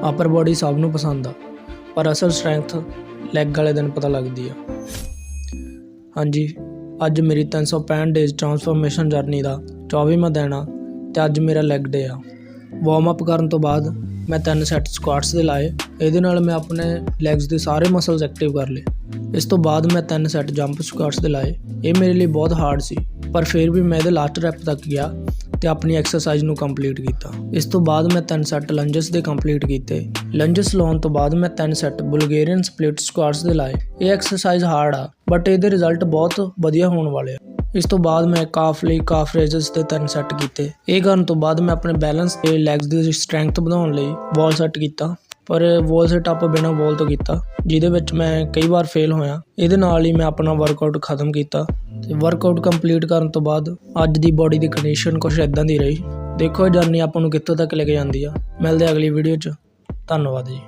ਅਪਰ body ਸਭ ਨੂੰ ਪਸੰਦ ਆ, ਪਰ ਅਸਲ ਸਟਰੈਂਥ ਲੈਗ ਵਾਲੇ ਦਿਨ ਪਤਾ ਲੱਗਦੀ ਆ। ਹਾਂਜੀ, ਅੱਜ ਮੇਰੀ 365 ਡੇਜ਼ ਟਰਾਂਸਫੋਰਮੇਸ਼ਨ ਜਰਨੀ ਦਾ 24ਵਾਂ ਦਿਨ ਆ ਤੇ ਅੱਜ ਮੇਰਾ ਲੈਗ ਡੇ ਆ। ਵਾਰਮ ਅਪ ਕਰਨ ਤੋਂ ਬਾਅਦ ਮੈਂ 3 ਸੈੱਟ ਸਕੁਆਟਸ ਦੇ ਲਾਏ। ਇਹਦੇ ਨਾਲ ਮੈਂ ਆਪਣੇ ਲੈਗਸ ਦੇ ਸਾਰੇ ਮਸਲਸ ਐਕਟਿਵ ਕਰ ਲਏ। ਇਸ ਤੋਂ ਬਾਅਦ ਮੈਂ 3 ਸੈੱਟ ਜੰਪ ਸਕੁਆਟਸ ਦੇ ਲਾਏ। ਇਹ ਮੇਰੇ ਲਈ ਬਹੁਤ ਹਾਰਡ ਸੀ, ਪਰ ਫਿਰ ਵੀ ਮੈਂ ਇਹਦੇ ਲਾਸਟ ਰੈਪ ਤੱਕ ਗਿਆ ਤੇ ਆਪਣੀ ਐਕਸਰਸਾਈਜ਼ ਨੂੰ ਕੰਪਲੀਟ ਕੀਤਾ। ਇਸ ਤੋਂ ਬਾਅਦ ਮੈਂ 3 ਸੈੱਟ ਲੰਜਸ ਦੇ ਕੰਪਲੀਟ ਕੀਤੇ। ਲੰਜਸ ਲਾਉਣ ਤੋਂ ਬਾਅਦ ਮੈਂ 3 ਸੈੱਟ ਬੁਲਗੇਰੀਅਨ ਸਪਲਿਟ ਸਕੁਆਟਸ ਦੇ ਲਾਏ। ਇਹ ਐਕਸਰਸਾਈਜ਼ ਹਾਰਡ ਆ, ਬਟ ਇਹਦੇ ਰਿਜ਼ਲਟ ਬਹੁਤ ਵਧੀਆ ਹੋਣ ਵਾਲੇ ਆ। ਇਸ ਤੋਂ ਬਾਅਦ ਮੈਂ ਕਾਫ ਲਈ ਕਾਫ ਰੇਜ਼ਸ ਤੇ 3 ਸੈੱਟ ਕੀਤੇ। ਇਹ ਕਰਨ ਤੋਂ ਬਾਅਦ ਮੈਂ ਆਪਣੇ ਬੈਲੈਂਸ ਤੇ ਲੈਗਸ ਦੀ ਸਟਰੈਂਥ ਵਧਾਉਣ ਲਈ ਵਾਲ ਸੈੱਟ ਕੀਤਾ, ਪਰ ਵਾਲ ਸੈਟ ਅਪ ਬਿਨਾਂ ਵਾਲ ਤੋਂ ਕੀਤਾ, ਜਿਹਦੇ ਵਿੱਚ ਮੈਂ ਕਈ ਵਾਰ ਫੇਲ ਹੋਇਆ। ਇਹਦੇ ਨਾਲ ਹੀ ਮੈਂ ਆਪਣਾ ਵਰਕਆਊਟ ਖ਼ਤਮ ਕੀਤਾ ਤੇ ਵਰਕਆਊਟ ਕੰਪਲੀਟ ਕਰਨ ਤੋਂ ਬਾਅਦ ਅੱਜ ਦੀ ਬੋਡੀ ਦੀ ਕੰਡੀਸ਼ਨ ਕੁਛ ਇੱਦਾਂ ਦੀ ਰਹੀ। ਦੇਖੋ ਇਹ ਜਰਨੀ ਆਪਾਂ ਨੂੰ ਕਿੱਥੋਂ ਤੱਕ ਲੈ ਕੇ ਜਾਂਦੀ ਆ। ਮਿਲਦੇ ਅਗਲੀ ਵੀਡੀਓ 'ਚ। ਧੰਨਵਾਦ ਜੀ।